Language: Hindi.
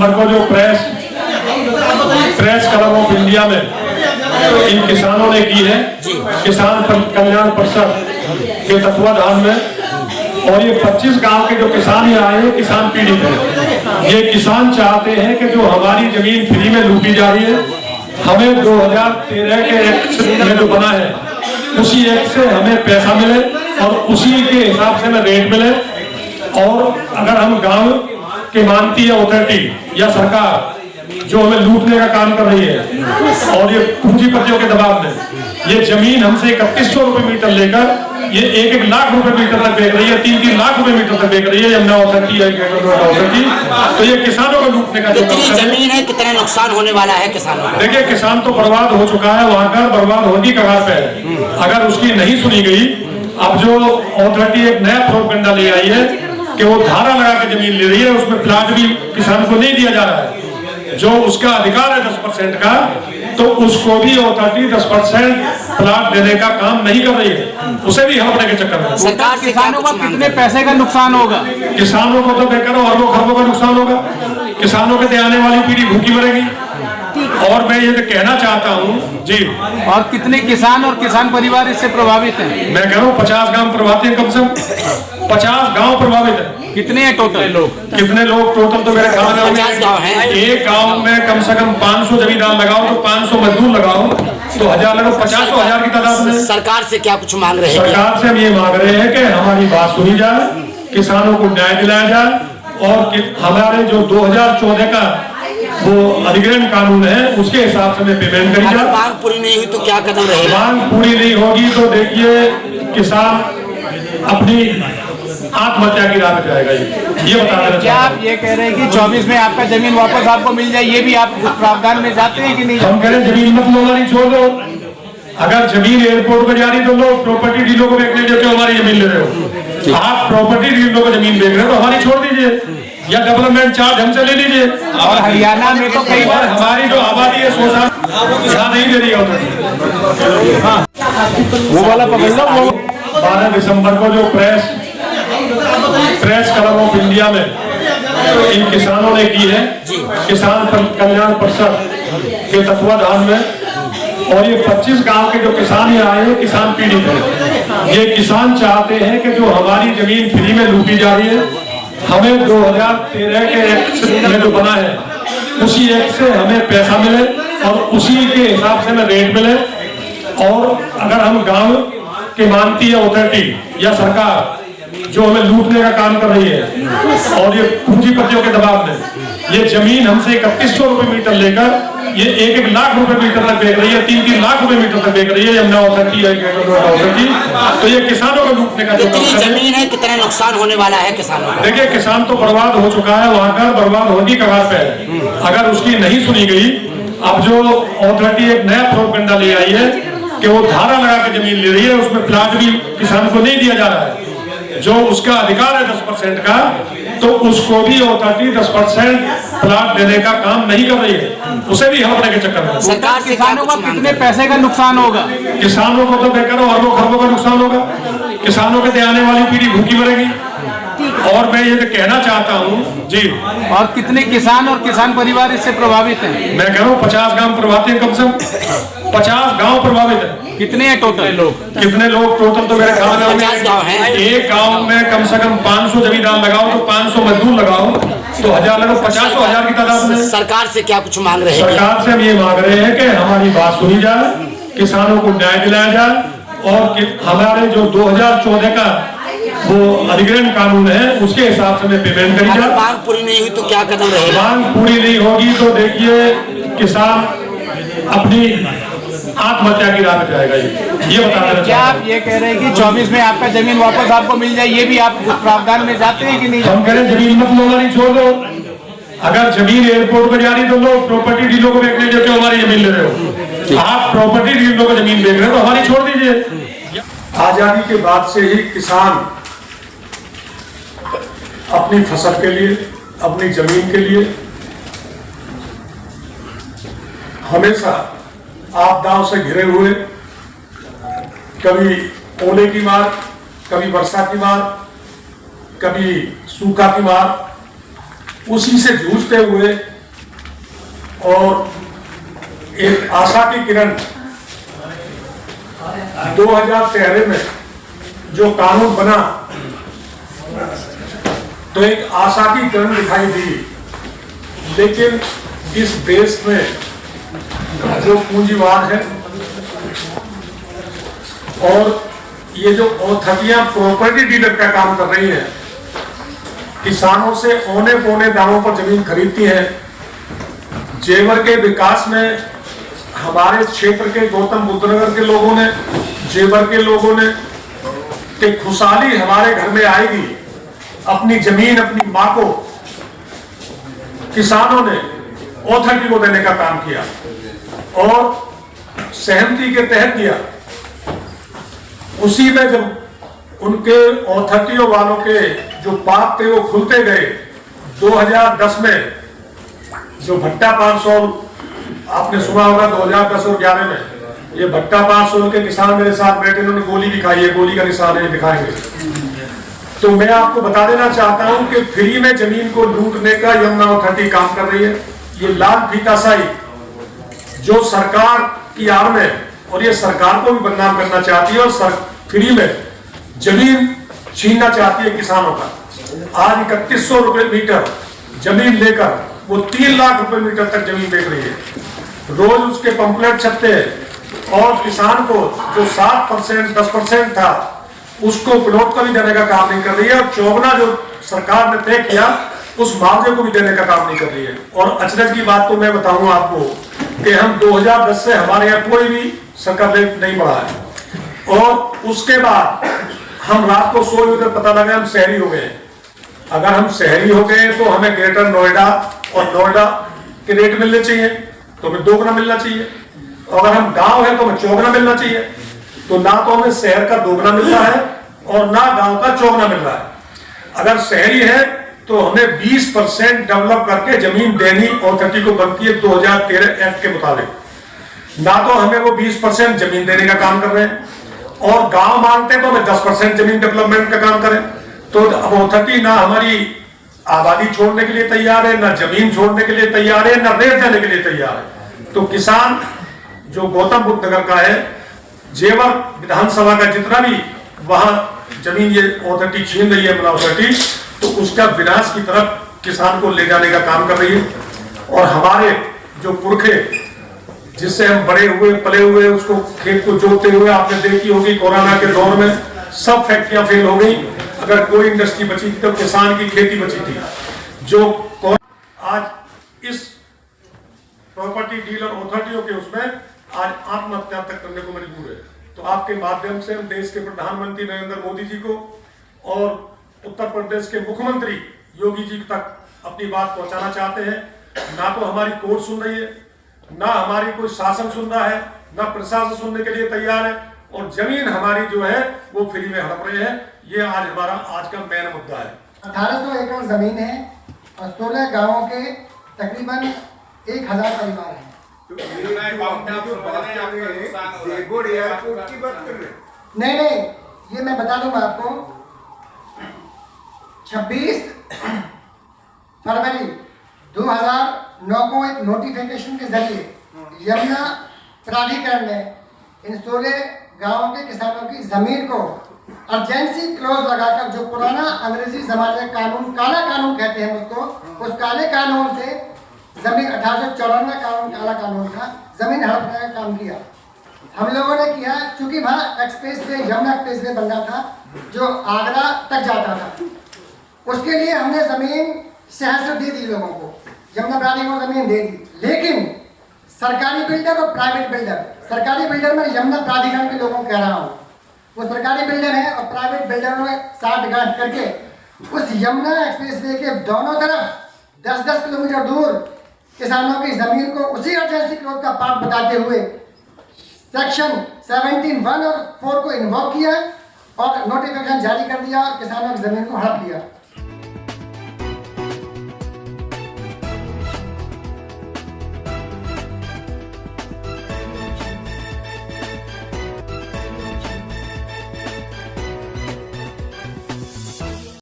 दिसंबर को जो प्रेस क्लब ऑफ इंडिया में इन किसानों ने की है, किसान कल्याण परिषद के तत्वाधान में, और ये 25 गांव के जो किसान यहाँ आए हैं, किसान पीड़ित हैं। ये किसान चाहते हैं कि जो हमारी जमीन फ्री में लूटी जा रही है, हमें 2013 के एक्ट में जो बना है उसी एक्ट से हमें पैसा मिले और उसी के हिसाब से हमें रेट मिले। और अगर हम गांव के मानती है अथॉरिटी या सरकार जो हमें लूटने का काम कर रही है और ये पूंजीपतियों के दबाव में ये जमीन हमसे 3100 रुपए मीटर लेकर ये 1-1 लाख रुपए मीटर तक बेच रही है, 3-3 लाख रुपए मीटर तक बेच रही है यमुना अथॉरिटी या अथॉरिटी। तो ये किसानों को लूटने का जो जमीन है, कितना नुकसान होने वाला है किसानों को? देखिए, किसान तो बर्बाद हो चुका है, वहां का बर्बाद होने की कगार पे है। अगर उसकी नहीं सुनी गई, अब जो अथॉरिटी एक नया प्रोपेगेंडा ले आई है कि वो धारा लगा के जमीन ले रही है, उसमें प्लाट भी किसान को नहीं दिया जा रहा है जो उसका अधिकार है 10% का, तो उसको भी अथॉरिटी 10% प्लाट देने का काम नहीं कर रही है, उसे भी हड़पने के चक्कर में। सरकार से किसानों का कितने पैसे का नुकसान होगा? किसानों को तो बेकरो अरबों खरबों का नुकसान होगा। किसानों के आने वाली पीढ़ी भूखी मरेगी। और मैं ये तो कहना चाहता हूँ जी। और कितने किसान और किसान परिवार इससे प्रभावित हैं? मैं कह रहा हूँ 50 गांव प्रभावित हैं, कम से कम 50 गांव प्रभावित है। कितने हैं टोटल लोग? कितने लोग टोटल? तो मेरे ख्याल में 50 गांव हैं। एक गांव में कम से कम 500 जमींदार लगाओ तो 500 मजदूर लगाओ तो 1000 लगाओ, 50,000 की तादाद में। सरकार से क्या कुछ मांग रहे हैं? सरकार से हम ये मांग रहे हैं कि हमारी बात सुनी जाए, किसानों को न्याय दिलाया जाए और हमारे जो 2014 का वो अधिग्रहण कानून है उसके हिसाब से हमें पेमेंट करी जाए। मांग पूरी नहीं हुई तो क्या कदम रहेगा? मांग पूरी नहीं होगी तो देखिए किसान अपनी आत्महत्या की राह पे जाएगा। ये बता देना। क्या आप ये कह रहे हैं कि 24 में आपका जमीन वापस आपको मिल जाए, ये भी आप प्रावधान में जाते हैं कि नहीं? हम कह रहे हैं जमीन मत लो, नहीं छोड़ दो। अगर जमीन एयरपोर्ट पर जा रही तो लो, प्रॉपर्टी डीलरों को बेचने जो हमारी जमीन ले रहे हो, आप प्रॉपर्टी डीलरों को जमीन बेच रहे हो तो हमारी छोड़ दीजिए या डेवलपमेंट चार्ज हमसे ले लीजिए। और हरियाणा में तो कई बार हमारी जो आबादी है 100 साल नहीं दे रही है। वो वाला पकड़ लो। 12 दिसंबर को जो प्रेस क्लब ऑफ इंडिया में इन किसानों ने की है, किसान कल्याण परिषद के तत्वाधान में, और ये 25 गांव के जो किसान यहाँ आए हैं, किसान पीड़ित हैं। ये किसान चाहते हैं कि जो हमारी जमीन फ्री में लूटी जा रही है, हमें 2013 के एक्ट में जो बना है उसी एक्ट से हमें पैसा मिले और उसी के हिसाब से हमें रेट मिले। और अगर हम गांव के मानती है अथॉरिटी या सरकार जो हमें लूटने का काम कर रही है और ये पूंजीपतियों के दबाव में ये जमीन हमसे 3100 रुपए मीटर लेकर ये 1-1 लाख रुपए मीटर तक बेच रही है, 3-3 लाख रुपए मीटर तक बेच रही है यमुना अथॉरिटी या अथॉरिटी। तो ये किसानों को लूटने का जो जमीन है, कितना नुकसान होने वाला है किसानों को? देखिए, किसान तो बर्बाद हो चुका है, वहां का बर्बाद होने की कगार पे है। अगर उसकी नहीं सुनी गई, अब जो अथॉरिटी एक नया प्रोपेगेंडा ले आई है कि वो धारा लगा के जमीन ले रही है, उसमें प्लाट भी किसान को नहीं दिया जा रहा है जो उसका अधिकार है 10% का, तो उसको भी अथॉरिटी 10% प्लाट देने का काम नहीं कर रही है, उसे भी हड़पने के चक्कर में। सरकार से किसानों का कितने पैसे का नुकसान होगा? किसानों को तो बेकरो अरबों खरबों का नुकसान होगा। किसानों के आने वाली पीढ़ी भूखी मरेगी। और मैं ये तो कहना चाहता हूँ जी। और कितने किसान और किसान परिवार इससे प्रभावित हैं? मैं कह रहा हूँ 50 गांव प्रभावित हैं, कम से कम 50 गांव प्रभावित है। कितने हैं टोटल लोग? कितने लोग टोटल? तो मेरे ख्याल में 50 गांव हैं। एक गांव में कम से कम 500 जमींदार लगाओ तो 500 मजदूर लगाओ तो 1000 लगाओ, 50,000 की तादाद में। सरकार से क्या कुछ मांग रहे हैं? सरकार से हम ये मांग रहे हैं कि हमारी बात सुनी जाए, किसानों को न्याय दिलाया जाए और हमारे जो 2014 का वो अधिग्रहण कानून है उसके हिसाब से हमें पेमेंट करी जाए। मांग पूरी नहीं हुई तो क्या कदम रहेगा? मांग पूरी नहीं होगी तो देखिए किसान अपनी आत्महत्या की राह पे जाएगा। ये बता देना। क्या आप ये कह रहे हैं कि 24 में आपका जमीन वापस आपको मिल जाए, ये भी आप प्रावधान में जाते हैं कि नहीं? हम कह रहे हैं जमीन मत लो, नहीं छोड़ दो। अगर जमीन एयरपोर्ट पर जा रही तो लो, प्रॉपर्टी डीलरों को बेचने जो हमारी जमीन ले रहे हो, आप प्रॉपर्टी डीलरों को जमीन बेच रहे हो तो हमारी छोड़ दीजिए। आजादी के बाद से ही किसान अपनी फसल के लिए, अपनी जमीन के लिए हमेशा आपदाओं से घिरे हुए, कभी ओले की मार, कभी वर्षा की मार, कभी सूखा की मार, उसी से जूझते हुए और एक आशा की किरण 2013 में जो कानून बना तो एक आशा की किरण दिखाई दी, लेकिन इस देश में जो पूंजीवाद है और ये जो अथॉरिटियां प्रॉपर्टी डीलर का काम कर रही हैं, किसानों से औने पौने दामों पर जमीन खरीदती हैं। जेवर के विकास में हमारे क्षेत्र के गौतम बुद्ध नगर के लोगों ने, जेवर के लोगों ने कि खुशहाली हमारे घर में आएगी, अपनी जमीन अपनी मां को किसानों ने अथॉरिटी को देने का काम किया और सहमति के तहत दिया। उसी में जब उनके अथॉरिटियों वालों के जो पाप थे वो खुलते गए, 2010 में जो भट्टा 500 आपने सुना होगा, 2010 और 11 में ये भट्टा 500 के किसान मेरे साथ बैठे, उन्होंने गोली भी खाई है, गोली का निशान है, दिखाएंगे। तो मैं आपको बता देना चाहता हूं कि फ्री में जमीन को लूटने का यमुना अथॉरिटी काम कर रही है। ये लाल फीताशाही जो सरकार की आड़ में, और ये सरकार को भी बदनाम करना चाहती है और फ्री में जमीन छीनना चाहती है किसानों का। आज 3100 रुपए मीटर जमीन लेकर वो 3 लाख रुपए मीटर तक जमीन बेच रही है। रोज उसके पंपलेट छपते हैं और किसान को जो 7% 10% था उसको प्लॉट का भी देने का काम नहीं कर रही है और चौगुना जो सरकार ने तय किया उस मुआवजे को भी देने का काम नहीं कर रही है। और अचरज की बात तो मैं बताऊं आपको कि हम 2010 से हमारे यहाँ कोई भी सरकार नहीं बढ़ा है और उसके बाद हम रात को सोए हुए पता लगा हम शहरी हो गए। अगर हम शहरी हो गए तो हमें ग्रेटर नोएडा और नोएडा के रेट मिलने चाहिए, तो हमें 2 गुना मिलना चाहिए। अगर हम गांव है तो हमें 4 गुना मिलना चाहिए। तो ना तो हमें शहर का 2 गुना मिल रहा है और ना गांव का 4 गुना मिल रहा है। अगर शहरी है तो हमें 20% डेवलप करके जमीन देनी अथॉरिटी को बनती है 2013 एक्ट के मुताबिक। ना तो हमें वो 20% जमीन देने का काम कर रहे हैं और गांव मांगते हैं तो हमें 10% जमीन डेवलपमेंट का काम करें। तो अब अथॉरिटी ना हमारी आबादी छोड़ने के लिए तैयार है, ना जमीन छोड़ने के लिए तैयार है, ना रेट देने के लिए तैयार है। तो किसान जो गौतम बुद्ध नगर का है, जेवर विधानसभा का जितना भी वहां जमीन ये अथॉरिटी छीन रही है यमुना अथॉरिटी, तो उसका विनाश की तरफ किसान को ले जाने का काम कर रही है। और हमारे जो पुरखे जिससे हम बड़े हुए पले हुए, उसको खेत को जोतते हुए आपने देखी होगी कोरोना के दौर में सब फैक्ट्रियां फेल हो गई। अगर कोई इंडस्ट्री बची थी तो किसान की खेती बची थी। जो आज इस प्रॉपर्टी डीलर अथॉरिटियों के उसमें आज आत्महत्या तक करने को मजबूर है। तो आपके माध्यम से हम देश के प्रधानमंत्री नरेंद्र मोदी जी को और उत्तर प्रदेश के मुख्यमंत्री योगी जी तक अपनी बात पहुंचाना चाहते हैं। ना तो हमारी कोर्ट सुन रही है, ना हमारी कोई शासन सुन रहा है, ना प्रशासन सुनने के लिए तैयार है और जमीन हमारी जो है वो फ्री में हड़प रहे हैं। ये आज हमारा आज का मेन मुद्दा है। 1800 एकड़ जमीन है और 16 गांवों के तकरीबन 1000 परिवार हैं। नहीं, ये मैं बता दूंगा आपको। 26 फरवरी 2009 को एक नोटिफिकेशन के जरिए यमुना प्राधिकरण ने इन 16 गांवों के किसानों की जमीन को अर्जेंसी क्लोज लगाकर, जो पुराना अंग्रेजी जमाने का कानून, काला कानून कहते हैं उसको, उस काले कानून से जमीन 1894 कानून, काला कानून था, जमीन हड़पने का काम किया। हम लोगों ने किया क्योंकि वहाँ express way, Yamuna express way बनना था जो आगरा तक जाता था। उसके लिए हमने जमीन शहर से दे दी लोगों को, यमुना प्राधिकरण को जमीन दे दी। लेकिन सरकारी बिल्डर और प्राइवेट बिल्डर, सरकारी बिल्डर में यमुना प्राधिकरण के लोगों को कह रहा हूँ, वो सरकारी बिल्डर है और प्राइवेट बिल्डर में साठ-गांठ करके उस यमुना एक्सप्रेस वे के दोनों तरफ 10-10 किलोमीटर दूर किसानों की जमीन को उसी अर्जेंसी क्लोज का पार्ट बताते हुए सेक्शन 17(1) और 4 को इन्वॉल्व किया और नोटिफिकेशन जारी कर दिया और किसानों की जमीन को हड़प लिया।